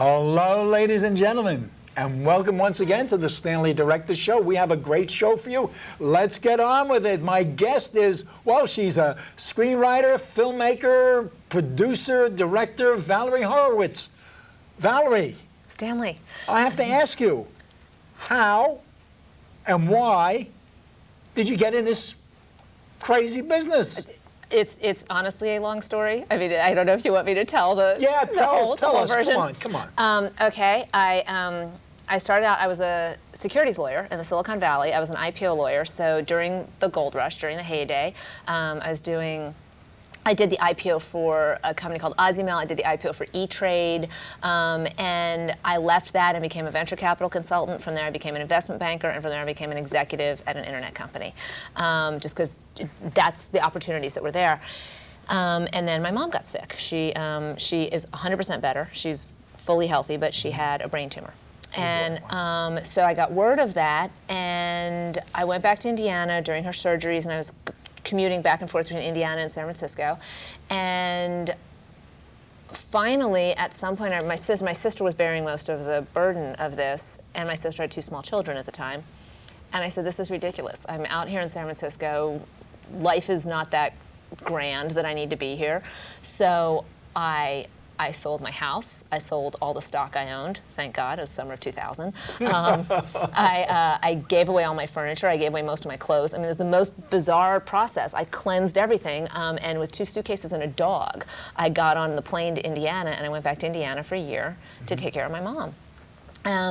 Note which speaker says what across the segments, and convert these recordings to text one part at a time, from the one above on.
Speaker 1: Hello, ladies and gentlemen, and welcome once again to the Stanley Dyrector Show. We have a great show for you. Let's get on with it. My guest is, well, she's a screenwriter, filmmaker, producer, director, Valerie Horwitz. Valerie.
Speaker 2: Stanley.
Speaker 1: I have to ask you, how and why did you get in this crazy business?
Speaker 2: It's honestly a long story. I mean, I don't know if you want me to tell the whole version.
Speaker 1: Come on.
Speaker 2: Okay, I started out, I was a securities lawyer in the Silicon Valley. I was an IPO lawyer, so during the gold rush, during the heyday, I did the IPO for a company called Ozymel. I did the IPO for E-Trade, and I left that and became a venture capital consultant. From there, I became an investment banker, and from there, I became an executive at an internet company, just because that's the opportunities that were there. And then my mom got sick. She is 100% better. She's fully healthy, but she had a brain tumor. And so I got word of that, and I went back to Indiana during her surgeries, and I was commuting back and forth between Indiana and San Francisco. And finally, at some point, my sister was bearing most of the burden of this, and my sister had 2 small children at the time. And I said, this is ridiculous. I'm out here in San Francisco. Life is not that grand that I need to be here. So I sold my house. I sold all the stock I owned. Thank God, it was summer of 2000. I gave away all my furniture. I gave away most of my clothes. I mean, it was the most bizarre process. I cleansed everything, and with 2 suitcases and a dog, I got on the plane to Indiana, and I went back to Indiana for a year to take care of my mom.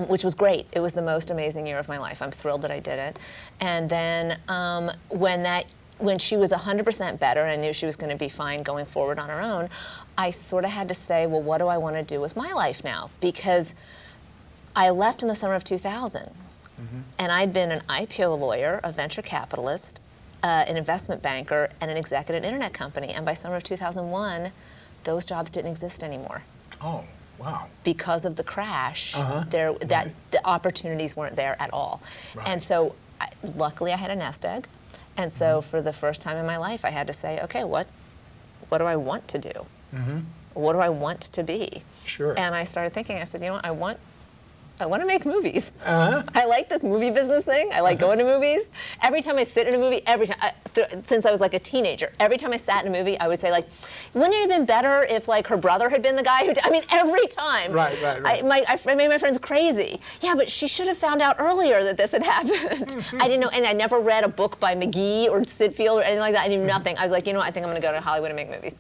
Speaker 2: Which was great. It was the most amazing year of my life. I'm thrilled that I did it. And then when she was 100% better, and I knew she was going to be fine going forward on her own, I sort of had to say, well, what do I want to do with my life now? Because I left in the summer of 2000, and I'd been an IPO lawyer, a venture capitalist, an investment banker, and an executive at an internet company. And by summer of 2001, those jobs didn't exist anymore.
Speaker 1: Oh, wow.
Speaker 2: Because of the crash, the opportunities weren't there at all.
Speaker 1: Right.
Speaker 2: And so, luckily, I had a nest egg. And so, for the first time in my life, I had to say, okay, what do I want to do? What do I want to be?
Speaker 1: Sure.
Speaker 2: And I started thinking, I said, you know what, I want to make movies. I like this movie business thing. I like going to movies. Every time I sit in a movie, since I was like a teenager, every time I sat in a movie, I would say, like, wouldn't it have been better if, like, her brother had been the guy who did? I mean, every time.
Speaker 1: Right.
Speaker 2: I made my friends crazy. Yeah, but she should have found out earlier that this had happened. I didn't know, and I never read a book by McGee or Sitfield or anything like that. I knew nothing. I was like, you know what, I think I'm going to go to Hollywood and make movies.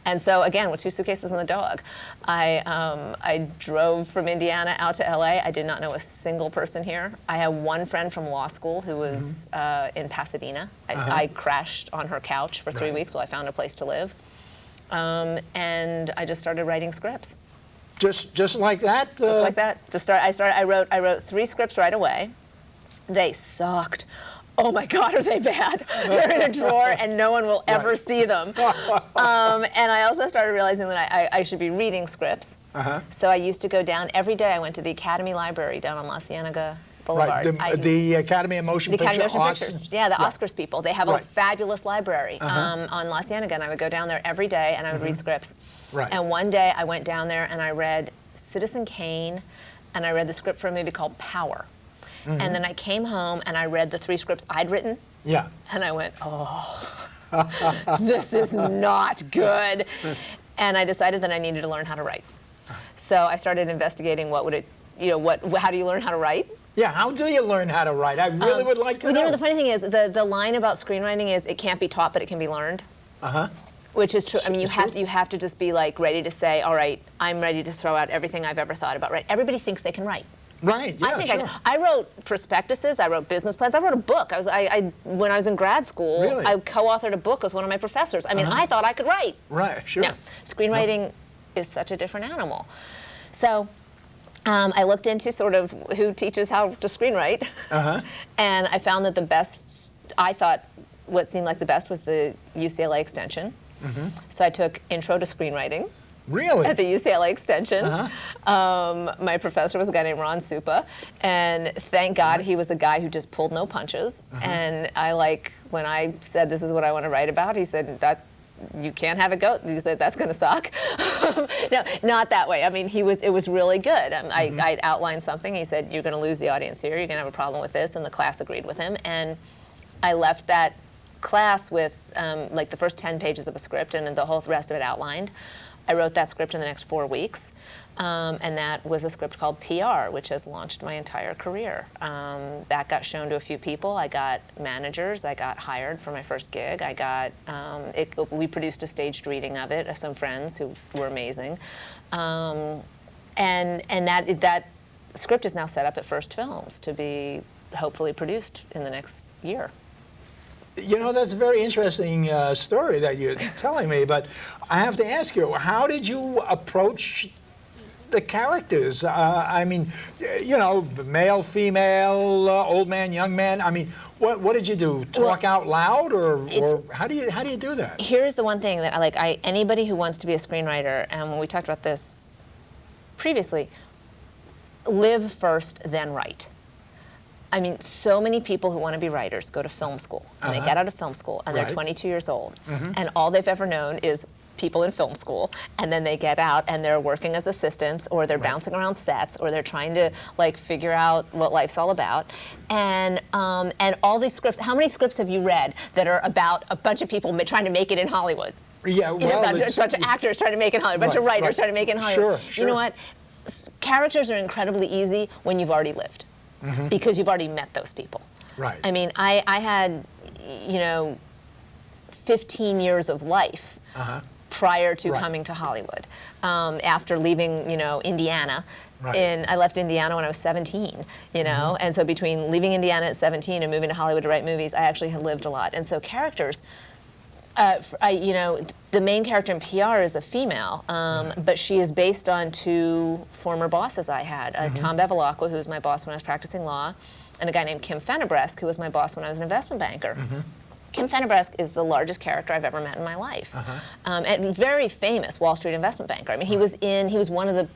Speaker 2: And so, again, with 2 suitcases and the dog, I drove from Indiana out to LA. I did not know a single person here. I had one friend from law school who was in Pasadena. I crashed on her couch for 3 weeks while I found a place to live. And I just started writing scripts.
Speaker 1: Just like that?
Speaker 2: Just like that. I wrote 3 scripts right away. They sucked. Oh my God, are they bad? They're in a drawer and no one will ever see them. And I also started realizing that I should be reading scripts. So I used to go down every day. I went to the Academy Library down on La Cienega Boulevard.
Speaker 1: Right, the Academy of Motion Pictures.
Speaker 2: The Academy of Motion Pictures. Yeah, the Oscars people. They have a fabulous library on La Cienega, and I would go down there every day and I would read scripts.
Speaker 1: Right.
Speaker 2: And one day I went down there and I read Citizen Kane, and I read the script for a movie called Power. And then I came home and I read the 3 scripts I'd written. Yeah. And I went, oh, this is not good. And I decided that I needed to learn how to write. So I started investigating how do you learn how to write?
Speaker 1: Yeah, how do you learn how to write? I really would like to know.
Speaker 2: You know, the funny thing is, the line about screenwriting is, it can't be taught, but it can be learned. Which is true. I mean, you have to just be, like, ready to say, all right, I'm ready to throw out everything I've ever thought about. Right? Everybody thinks they can write.
Speaker 1: Right. Yeah, sure.
Speaker 2: I wrote prospectuses. I wrote business plans. I wrote a book. When I was in grad school,
Speaker 1: really?
Speaker 2: I co-authored a book with one of my professors. I mean, I thought I could write.
Speaker 1: Right. Sure.
Speaker 2: Now, screenwriting is such a different animal. So I looked into sort of who teaches how to screenwrite, and I found that the best. I thought what seemed like the best was the UCLA extension. So I took Intro to Screenwriting.
Speaker 1: Really?
Speaker 2: At the UCLA Extension. My professor was a guy named Ron Supa, and thank God he was a guy who just pulled no punches. And when I said, this is what I want to write about, he said, you can't have a goat. He said, that's going to suck. No, not that way. I mean, it was really good. I outlined something. He said, you're going to lose the audience here. You're going to have a problem with this. And the class agreed with him. And I left that class with like the first 10 pages of a script and the whole rest of it outlined. I wrote that script in the next 4 weeks. And that was a script called PR, which has launched my entire career. That got shown to a few people. I got managers. I got hired for my first gig. I got we produced a staged reading of it. Some friends who were amazing, and that script is now set up at First Films to be hopefully produced in the next year.
Speaker 1: You know, that's a very interesting story that you're telling me. But I have to ask you, how did you approach the characters? I mean, you know, male, female, old man, young man. I mean, what did you do? Talk out loud, or how do you do that?
Speaker 2: Here's the one thing that anybody who wants to be a screenwriter, and when we talked about this previously, live first, then write. I mean, so many people who want to be writers go to film school, and they get out of film school, and they're 22 years old, and all they've ever known is people in film school, and then they get out and they're working as assistants, or they're bouncing around sets, or they're trying to like figure out what life's all about. And all these scripts, how many scripts have you read that are about a bunch of people trying to make it in Hollywood?
Speaker 1: Yeah, well,
Speaker 2: you know, a bunch of actors trying to make it in Hollywood, a bunch of writers trying to make it in Hollywood.
Speaker 1: Sure.
Speaker 2: You know what? Characters are incredibly easy when you've already lived, because you've already met those people.
Speaker 1: Right.
Speaker 2: I mean, I had, you know, 15 years of life prior to coming to Hollywood. After leaving, you know, Indiana. I left Indiana when I was 17, you know, and so between leaving Indiana at 17 and moving to Hollywood to write movies, I actually had lived a lot. And so characters, you know, the main character in PR is a female, but she is based on 2 former bosses I had, Tom Bevilacqua, who was my boss when I was practicing law, and a guy named Kim Fennebresque, who was my boss when I was an investment banker. Kim Fennebresque is the largest character I've ever met in my life, and very famous Wall Street investment banker. I mean, he was one of the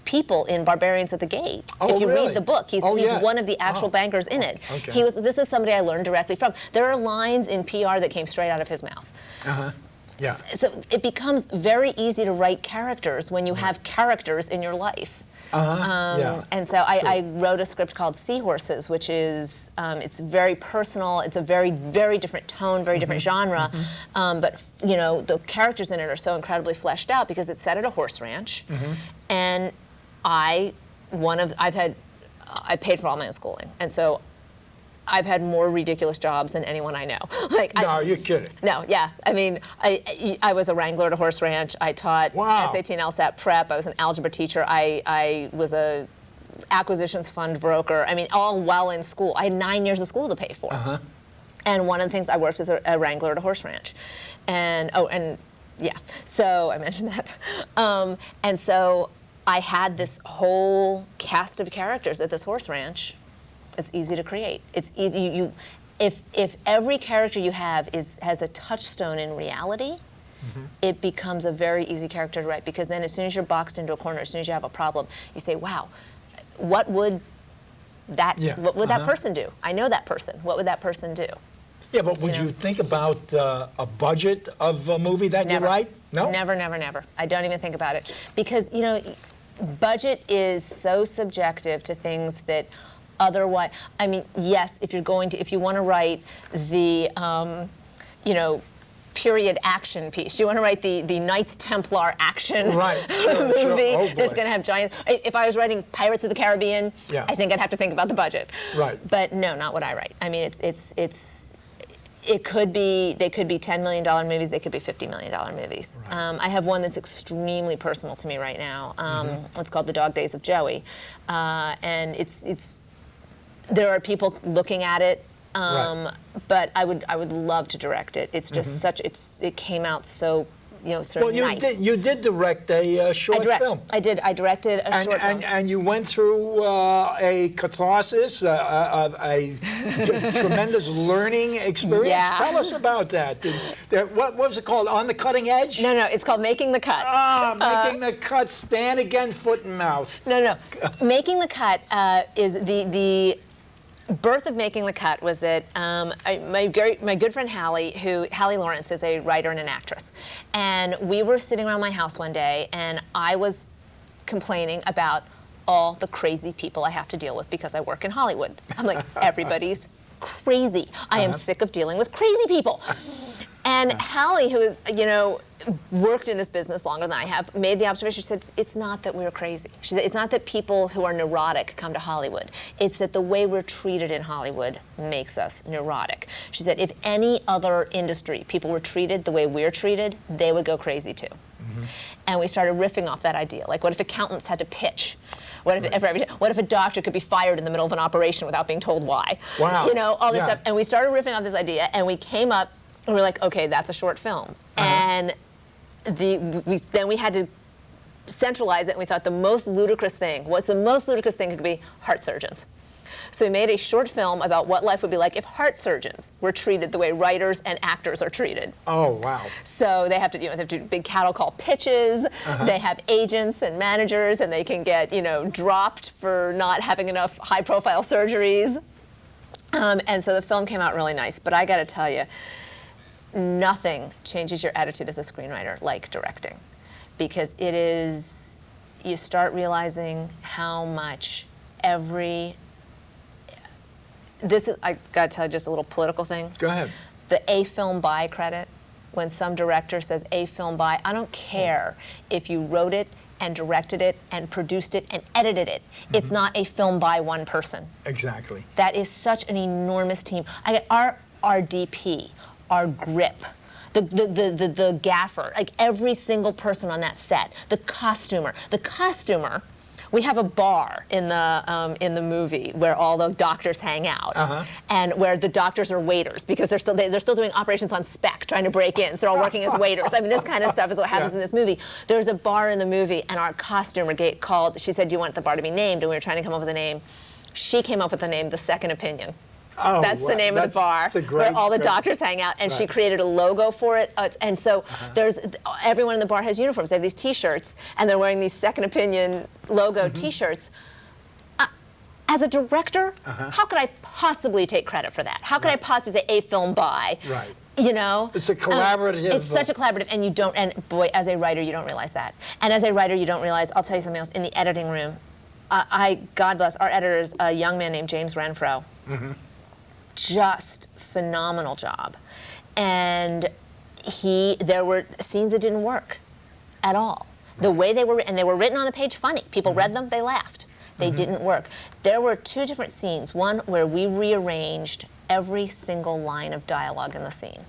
Speaker 2: people in Barbarians at the Gate.
Speaker 1: Oh,
Speaker 2: if you
Speaker 1: really?
Speaker 2: read the book, he's one of the actual bankers in it.
Speaker 1: Okay.
Speaker 2: This is somebody I learned directly from. There are lines in PR that came straight out of his mouth.
Speaker 1: Yeah.
Speaker 2: So it becomes very easy to write characters when you have characters in your life. And so I wrote a script called Seahorses, which is, it's very personal, it's a very, very different tone, very different genre, but you know, the characters in it are so incredibly fleshed out because it's set at a horse ranch, and I paid for all my own schooling, and so I've had more ridiculous jobs than anyone I know.
Speaker 1: No, you're kidding.
Speaker 2: No, yeah. I mean, I was a wrangler at a horse ranch. I taught SAT and LSAT prep. I was an algebra teacher. I was a acquisitions fund broker. I mean, all while in school. I had 9 years of school to pay for. And one of the things I worked as a wrangler at a horse ranch. And yeah, so I mentioned that. And so I had this whole cast of characters at this horse ranch. It's easy to create. It's easy. If every character you have has a touchstone in reality, it becomes a very easy character to write, because then as soon as you're boxed into a corner, as soon as you have a problem, you say, wow, what would that person do? I know that person. What would that person do?
Speaker 1: Yeah, but would you think about a budget of a movie that you write? No?
Speaker 2: Never, never, never. I don't even think about it. Because, you know, budget is so subjective to things that otherwise, I mean, yes, if you want to write the, you know, period action piece, you want to write the Knights Templar action movie that's going to have giant. If I was writing Pirates of the Caribbean, I think I'd have to think about the budget. But no, not what I write. I mean, they could be $10 million movies, they could be $50 million movies. I have one that's extremely personal to me right now. It's called The Dog Days of Joey, and there are people looking at it, but I would love to direct it. It's just it came out so, you know, sort of nice.
Speaker 1: You did direct a short film.
Speaker 2: I directed a short film.
Speaker 1: And you went through a catharsis, a tremendous learning experience.
Speaker 2: Yeah.
Speaker 1: Tell us about that. What was it called? On the Cutting Edge?
Speaker 2: No, it's called Making the Cut.
Speaker 1: Making the Cut. Stand against foot and mouth.
Speaker 2: No. Making the Cut is the birth of making the cut was that my good friend Hallie Lawrence is a writer and an actress, and we were sitting around my house one day, and I was complaining about all the crazy people I have to deal with because I work in Hollywood. I'm like, everybody's crazy. I am sick of dealing with crazy people. And Hallie, who worked in this business longer than I have, made the observation. She said, it's not that we're crazy. She said, it's not that people who are neurotic come to Hollywood. It's that the way we're treated in Hollywood makes us neurotic. She said, if any other industry people were treated the way we're treated, they would go crazy too. And we started riffing off that idea. Like, what if accountants had to pitch? What if a doctor could be fired in the middle of an operation without being told why?
Speaker 1: Wow.
Speaker 2: All this stuff. And we started riffing off this idea, and we came up, and we were like, okay, that's a short film. And then we had to centralize it, and we thought what's the most ludicrous thing could be heart surgeons. So we made a short film about what life would be like if heart surgeons were treated the way writers and actors are treated.
Speaker 1: Oh, wow.
Speaker 2: So they have to, they have to do big cattle call pitches. They have agents and managers, and they can get, dropped for not having enough high-profile surgeries. And so the film came out really nice. But I got to tell you, nothing changes your attitude as a screenwriter like directing, because you start realizing how much I got to tell you just a little political thing.
Speaker 1: Go ahead.
Speaker 2: The A film by credit, when some director says A film by, I don't care if you wrote it and directed it and produced it and edited it. It's not a film by one person.
Speaker 1: Exactly.
Speaker 2: That is such an enormous team. I get our DP, our grip, the gaffer, like every single person on that set, the costumer. We have a bar in the movie where all the doctors hang out, and where the doctors are waiters because they're still doing operations on spec, trying to break in. So they're all working as waiters. I mean, this kind of stuff is what happens in this movie. There's a bar in the movie, and our costumer called. She said, "Do you want the bar to be named?" And we were trying to come up with a name. She came up with the name, The Second Opinion.
Speaker 1: Oh,
Speaker 2: that's the name of the bar where all the doctors hang out, and she created a logo for it. And so everyone in the bar has uniforms. They have these T-shirts, and they're wearing these Second Opinion logo T-shirts. As a director, how could I possibly take credit for that? How could I possibly say A film by?
Speaker 1: Right.
Speaker 2: It's
Speaker 1: a collaborative.
Speaker 2: It's such a collaborative, and you don't. And boy, as a writer, you don't realize that. And as a writer, you don't realize. I'll tell you something else. In the editing room, God bless our editors, a young man named James Renfro. Just phenomenal job. And there were scenes that didn't work at all. The way they were written, and they were written on the page funny. People read them, they laughed. They didn't work. There were two different scenes. One where we rearranged every single line of dialogue in the scene.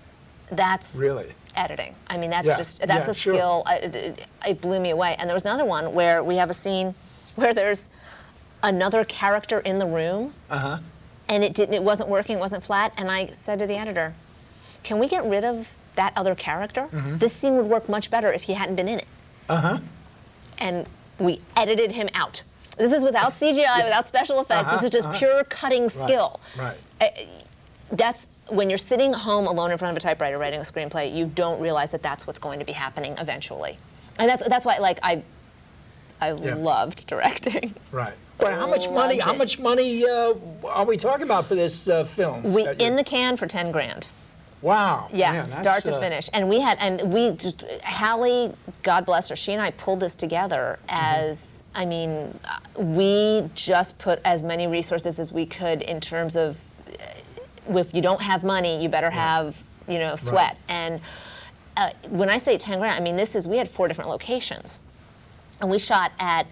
Speaker 2: That's
Speaker 1: really
Speaker 2: editing. I mean, that's a skill. It blew me away. And there was another one where we have a scene where there's another character in the room. And it wasn't working, it wasn't flat, and I said to the editor, can we get rid of that other character? This scene would work much better if he hadn't been in it. And we edited him out. This is without CGI, without special effects, this is just pure cutting skill. That's when you're sitting home alone in front of a typewriter writing a screenplay, you don't realize that that's what's going to be happening eventually. And that's why, like, I loved directing.
Speaker 1: Right. But how much money are we talking about for this film?
Speaker 2: In the can for 10 grand.
Speaker 1: Wow.
Speaker 2: Yeah,
Speaker 1: man,
Speaker 2: start to finish. And Hallie, God bless her, she and I pulled this together as, we just put as many resources as we could in terms of, if you don't have money, you better have, sweat. And when I say 10 grand, we had 4 different locations. And we shot at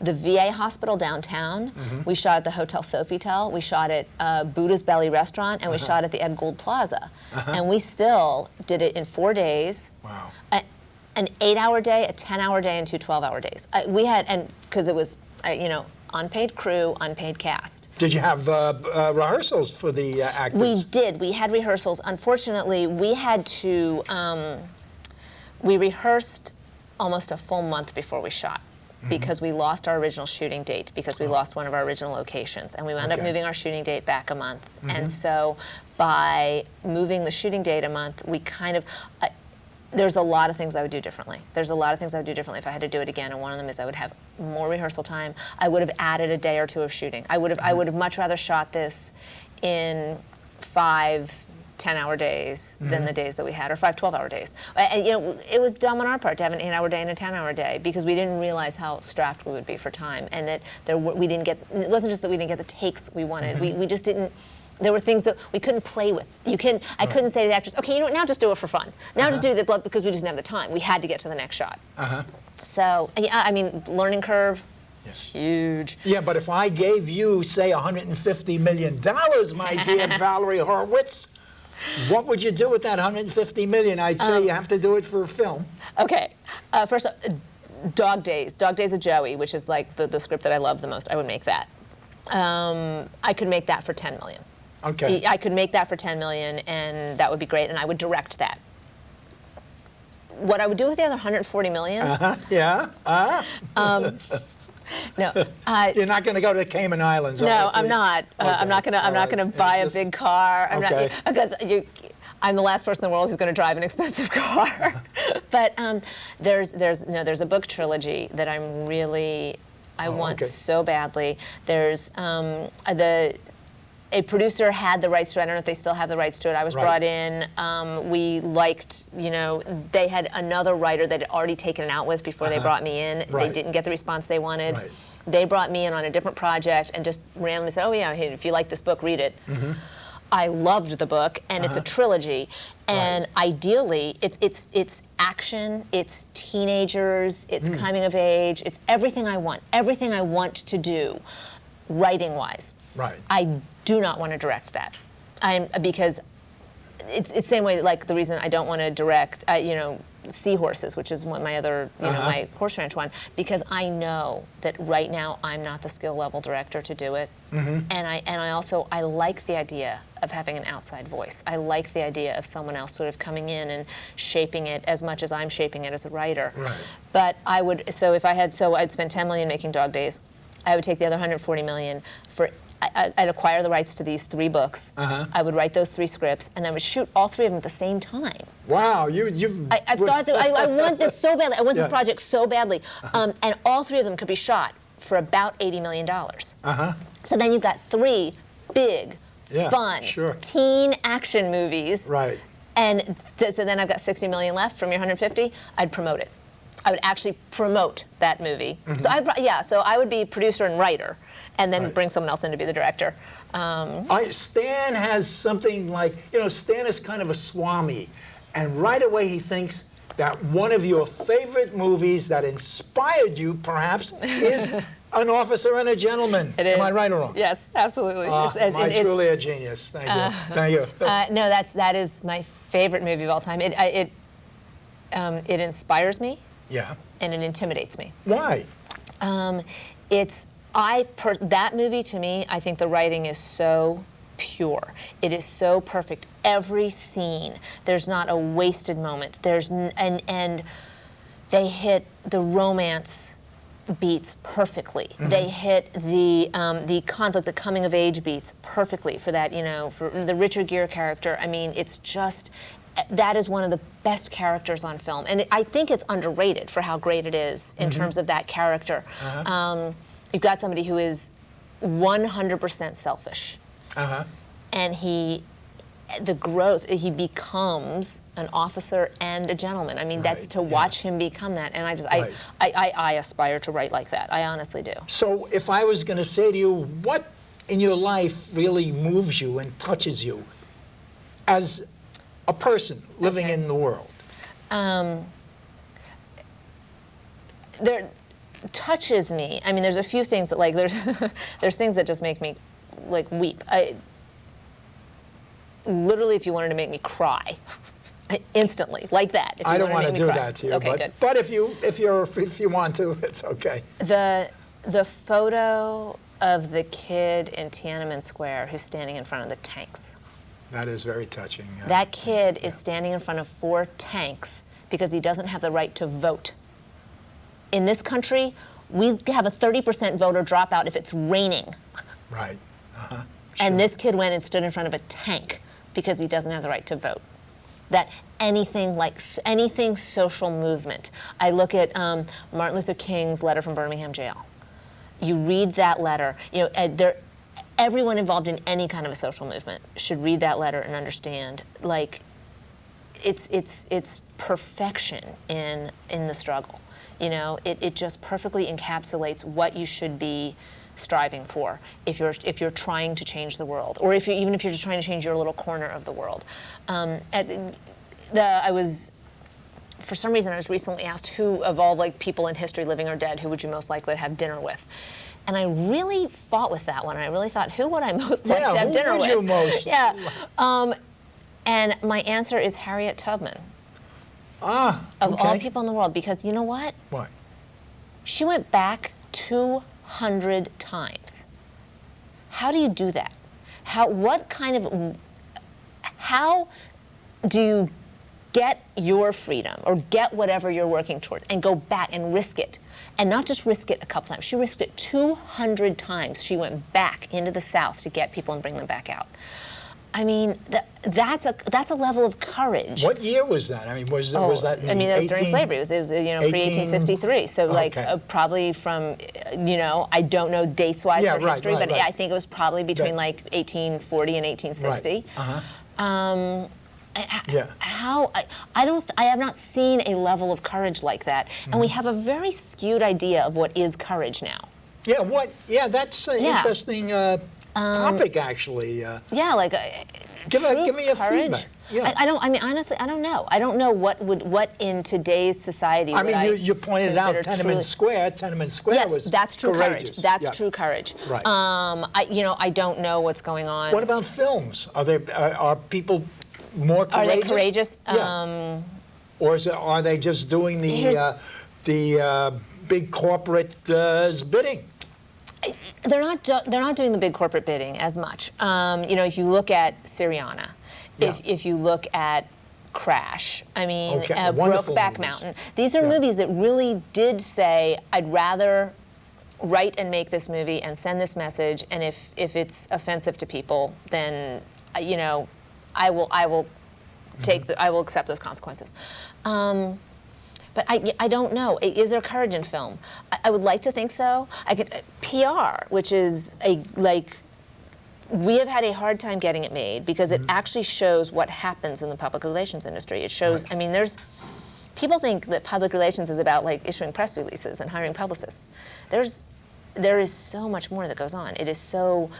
Speaker 2: the VA hospital downtown. We shot at the Hotel Sofitel. We shot at Buddha's Belly Restaurant, and we shot at the Ed Gould Plaza. And we still did it in 4 days.
Speaker 1: Wow.
Speaker 2: An 8-hour day, a 10-hour day, and 2 12-hour days. Because it was, unpaid crew, unpaid cast.
Speaker 1: Did you have rehearsals for the actors?
Speaker 2: We did. We had rehearsals. Unfortunately, we had to. We rehearsed almost a full month before we shot. Because we lost our original shooting date, because we lost one of our original locations, and we wound up moving our shooting date back a month. And so by moving the shooting date a month, we kind of, There's a lot of things I would do differently. There's a lot of things I would do differently if I had to do it again, and one of them is I would have more rehearsal time. I would have added a day or two of shooting. I would have much rather shot this in 5 10-hour days than the days that we had, or 5 12-hour days. And, you know, it was dumb on our part to have an 8-hour day and a 10-hour day because we didn't realize how strapped we would be for time, and that we didn't get. It wasn't just that we didn't get the takes we wanted. We just didn't. There were things that we couldn't play with. I couldn't say to the actors, okay, you know what, now just do it for fun. Now just do the blood, because we just didn't have the time. We had to get to the next shot. So, yeah, I mean, learning curve, huge.
Speaker 1: Yeah, but if I gave you, say, $150 million, my dear Valerie Horwitz, what would you do with that $150 million? I'd say you have to do it for a film.
Speaker 2: Okay, first off, Dog Days of Joey, which is like the script that I love the most, I would make that. I could make that for $10 million.
Speaker 1: Okay.
Speaker 2: I could make that for $10 million, and that would be great, and I would direct that. What I would do with the other $140 million? No.
Speaker 1: You're not going to go to the Cayman Islands, are
Speaker 2: No,
Speaker 1: you,
Speaker 2: I'm
Speaker 1: please?
Speaker 2: not.
Speaker 1: Okay.
Speaker 2: I'm not going to buy a big car.
Speaker 1: Okay.
Speaker 2: Because I'm the last person in the world who's going to drive an expensive car. But there's a book trilogy that I want so badly. There's a producer had the rights to it. I don't know if they still have the rights to it. I was brought in. We liked, they had another writer that had already taken it out with before they brought me in. They didn't get the response they wanted. They brought me in on a different project and just randomly said, oh yeah, hey, if you like this book, read it. I loved the book, and it's a trilogy. And ideally, it's action, it's teenagers, it's coming of age, it's everything I want to do, writing-wise. I do not want to direct that. Because it's the same way, like the reason I don't want to direct, Seahorses, which is my other, my horse ranch one, because I know that right now I'm not the skill level director to do it. And I also like the idea of having an outside voice. I like the idea of someone else sort of coming in and shaping it as much as I'm shaping it as a writer. But I'd spend $10 million making Dog Days. I would take the other $140 million for. I'd acquire the rights to these 3 books. I would write those 3 scripts, and then I would shoot all 3 of them at the same time.
Speaker 1: Wow,
Speaker 2: I've thought that I want this so badly. I want this project so badly, and all 3 of them could be shot for about $80 million. So then you've got 3 big, fun, teen action movies. And so then I've got $60 million left from your 150. I'd promote it. I would actually promote that movie. So I would be producer and writer, and then bring someone else in to be the director.
Speaker 1: Stan has something like, Stan is kind of a swami, and right away he thinks that one of your favorite movies that inspired you, perhaps, is An Officer and a Gentleman.
Speaker 2: It is.
Speaker 1: Am I right or wrong?
Speaker 2: Yes, absolutely.
Speaker 1: It's truly a genius. Thank you. Thank you.
Speaker 2: No, that is my favorite movie of all time. It inspires me. And it intimidates me.
Speaker 1: Why?
Speaker 2: That movie, to me, I think the writing is so pure. It is so perfect. Every scene, there's not a wasted moment. And they hit the romance beats perfectly. They hit the conflict, the coming of age beats perfectly for that. For the Richard Gere character. I mean, it's just. That is one of the best characters on film, and I think it's underrated for how great it is in terms of that character. You've got somebody who is 100% selfish, and he becomes an officer and a gentleman. I mean, that's to watch him become that, and I aspire to write like that. I honestly do.
Speaker 1: So, if I was going to say to you, what in your life really moves you and touches you as a person living in the world?
Speaker 2: There touches me. I mean, there's a few things that there's things that just make me weep. Literally, if you wanted to make me cry, instantly like that. If you
Speaker 1: I don't want to do
Speaker 2: cry.
Speaker 1: that to you.
Speaker 2: Okay, good.
Speaker 1: But if you want to, it's okay.
Speaker 2: The photo of the kid in Tiananmen Square who's standing in front of the tanks.
Speaker 1: That is very touching.
Speaker 2: That kid is standing in front of 4 tanks because he doesn't have the right to vote. In this country, we have a 30% voter dropout if it's raining.
Speaker 1: Sure.
Speaker 2: And this kid went and stood in front of a tank because he doesn't have the right to vote. that anything social movement. I look at Martin Luther King's letter from Birmingham jail. You read that letter, everyone involved in any kind of a social movement should read that letter and understand, like, it's perfection in the struggle. It just perfectly encapsulates what you should be striving for if you're trying to change the world, or even if you're just trying to change your little corner of the world. For some reason, I was recently asked who of all people in history, living or dead, who would you most likely to have dinner with? And I really fought with that one. I really thought, who would I most like to have dinner with?
Speaker 1: Who would you most?
Speaker 2: Yeah. And my answer is Harriet Tubman. Of all people in the world, because you know what?
Speaker 1: What?
Speaker 2: She went back 200 times. How do you do that? How do you get your freedom or get whatever you're working toward and go back and risk it? And not just risk it a couple times. She risked it 200 times. She went back into the South to get people and bring them back out. I mean, that's a level of courage.
Speaker 1: What year was that? I mean, was that in
Speaker 2: that was during slavery. It was pre-1863. So probably from, I don't know dates-wise for history, but I think it was probably between 1840 and 1860.
Speaker 1: Right.
Speaker 2: I have not seen a level of courage like that, and we have a very skewed idea of what is courage now.
Speaker 1: Yeah, that's an interesting topic, actually.
Speaker 2: Give
Speaker 1: me a feedback. Yeah.
Speaker 2: Honestly, I don't know. I don't know what in today's society.
Speaker 1: You pointed out Tiananmen Square. Tiananmen Square
Speaker 2: yes, that's true
Speaker 1: courageous.
Speaker 2: Courage. That's true courage.
Speaker 1: Right.
Speaker 2: I don't know what's going on.
Speaker 1: What about films? Are people more courageous?
Speaker 2: Are they courageous?
Speaker 1: Yeah. Or are they just doing the big corporate bidding?
Speaker 2: They're not doing the big corporate bidding as much. If you look at Syriana, if you look at Crash, Brokeback Mountain, these are movies that really did say, I'd rather write and make this movie and send this message, and if it's offensive to people, then I will accept those consequences. But I don't know. Is there courage in film? I would like to think so. PR, which is we have had a hard time getting it made because it actually shows what happens in the public relations industry. It shows. Right. People think that public relations is about issuing press releases and hiring publicists. There is so much more that goes on. It is so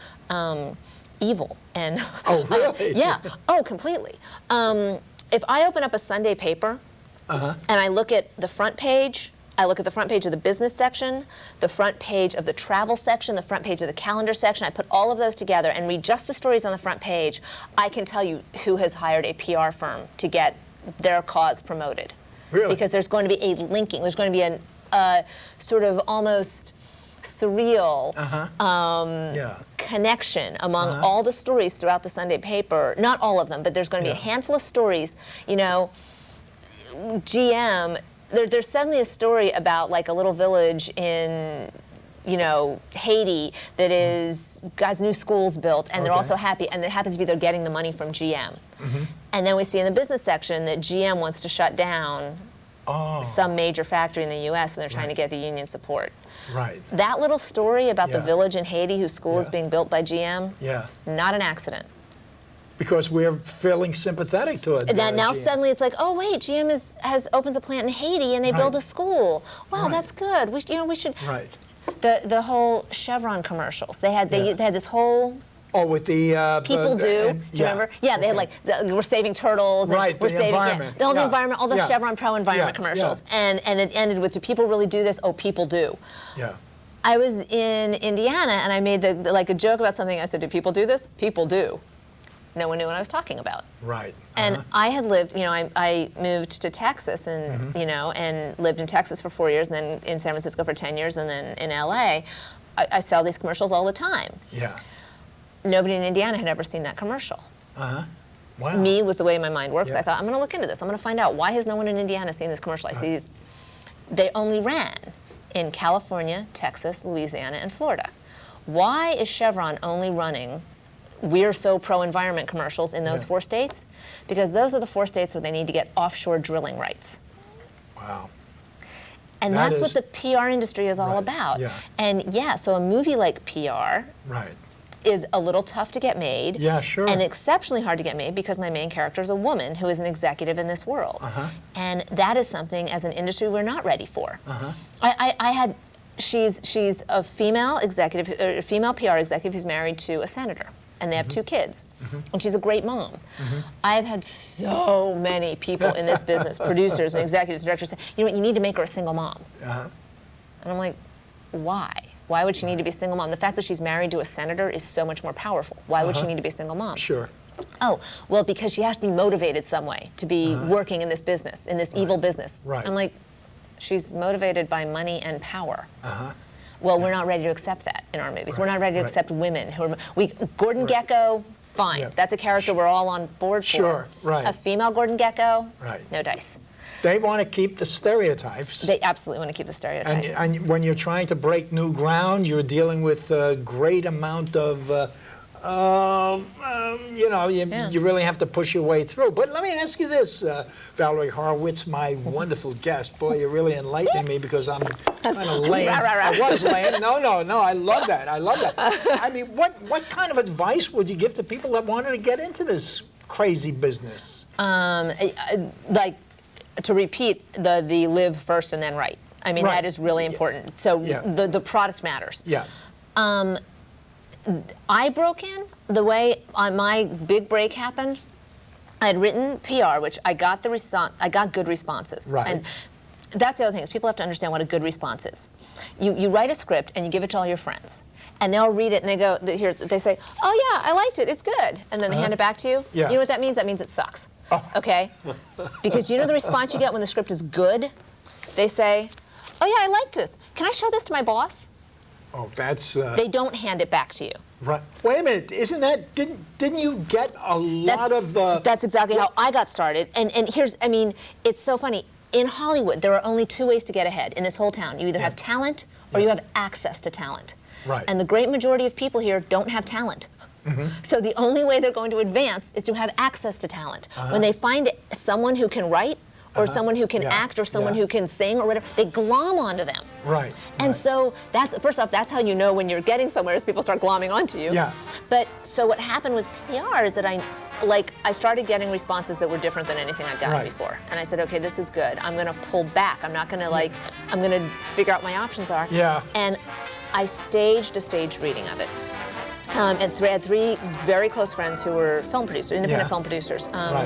Speaker 2: evil and.
Speaker 1: Oh really?
Speaker 2: Yeah. Oh, completely. If I open up a Sunday paper. And I look at the front page, I look at the front page of the business section, the front page of the travel section, the front page of the calendar section. I put all of those together and read just the stories on the front page. I can tell you who has hired a PR firm to get their cause promoted.
Speaker 1: Really?
Speaker 2: Because there's going to be a linking, there's going to be a sort of almost surreal connection among all the stories throughout the Sunday paper. Not all of them, but there's going to be a handful of stories, GM, there's suddenly a story about a little village in, Haiti that got new schools built, and they're also happy, and it happens to be they're getting the money from GM. And then we see in the business section that GM wants to shut down some major factory in the U.S. and they're trying to get the union support.
Speaker 1: Right.
Speaker 2: That little story about the village in Haiti whose school is being built by GM, not an accident.
Speaker 1: Because we're feeling sympathetic to it.
Speaker 2: Now
Speaker 1: GM.
Speaker 2: Suddenly it's oh wait, GM opens a plant in Haiti and they build a school. Wow, that's good. We should.
Speaker 1: Right.
Speaker 2: The whole Chevron commercials. They had this whole.
Speaker 1: Oh, with the
Speaker 2: people do. Do you remember? Yeah, they had we're saving turtles. And we're saving
Speaker 1: environment.
Speaker 2: The environment, all the Chevron Pro environment commercials, and it ended with, do people really do this? Oh, people do.
Speaker 1: Yeah.
Speaker 2: I was in Indiana and I made a joke about something. I said, do people do this? People do. No one knew what I was talking about.
Speaker 1: Right.
Speaker 2: And I had lived, I moved to Texas and, and lived in Texas for 4 years and then in San Francisco for 10 years and then in LA. I saw these commercials all the time.
Speaker 1: Yeah.
Speaker 2: Nobody in Indiana had ever seen that commercial.
Speaker 1: Wow.
Speaker 2: Me, with the way my mind works, I thought, I'm going to look into this. I'm going to find out, why has no one in Indiana seen this commercial? I see these. They only ran in California, Texas, Louisiana, and Florida. Why is Chevron only running we're so pro-environment commercials in those 4 states, because those are the 4 states where they need to get offshore drilling rights.
Speaker 1: Wow.
Speaker 2: And that's what the PR industry is all about.
Speaker 1: Yeah.
Speaker 2: And yeah, so a movie like PR is a little tough to get made.
Speaker 1: Yeah, sure.
Speaker 2: And exceptionally hard to get made because my main character is a woman who is an executive in this world. And that is something as an industry we're not ready for. She's a female executive, a female PR executive who's married to a senator, and they have 2 kids, and she's a great mom. I've had so many people in this business, producers and executives and directors, say, you know what, you need to make her a single mom. And I'm like, why? Why would she need to be a single mom? The fact that she's married to a senator is so much more powerful. Why would she need to be a single mom?
Speaker 1: Sure.
Speaker 2: Oh, well, because she has to be motivated some way to be working in this business, in this evil business. I'm like, she's motivated by money and power. Well, we're not ready to accept that in our movies. We're not ready to accept women who are. Gordon Gekko, fine. That's a character we're all on board for. A female Gordon Gekko, no dice.
Speaker 1: They want to keep the stereotypes.
Speaker 2: They absolutely want to keep the stereotypes.
Speaker 1: And when you're trying to break new ground, you're dealing with a great amount of, you know, you really have to push your way through. But let me ask you this, Valerie Horwitz, my wonderful guest. Boy, you're really enlightening me because I'm kind of lame. I was lame. No, I love that. I love that. I mean, what kind of advice would you give to people that wanted to get into this crazy business?
Speaker 2: Like, to repeat the live first and then write. I mean, that is really important. So the product matters. I broke in the way my big break happened. I had written PR, which I got good responses. And that's the other thing is people have to understand what a good response is. You write a script and you give it to all your friends, and they'll read it and they go, they say, oh yeah, I liked it, it's good, and then they hand it back to you. You know what that means? That means it sucks. Okay? Because you know the response you get when the script is good? They say, oh yeah, I liked this. Can I show this to my boss?
Speaker 1: Oh, that's...
Speaker 2: They don't hand it back to you.
Speaker 1: Wait a minute, isn't that, didn't you get a lot of...
Speaker 2: That's exactly how I got started. And here's, I mean, it's so funny. In Hollywood, there are only 2 ways to get ahead in this whole town. You either have talent or you have access to talent. And the great majority of people here don't have talent. So the only way they're going to advance is to have access to talent. When they find someone who can write, or someone who can act, or someone who can sing, or whatever, they glom onto them. And so that's, first off, that's how you know when you're getting somewhere, is people start glomming onto you. But so what happened with PR is that I started getting responses that were different than anything I'd gotten before. And I said, okay, this is good. I'm gonna pull back. I'm not gonna I'm gonna figure out what my options are. And I staged a stage reading of it. And I had 3 very close friends who were film producers, independent film producers.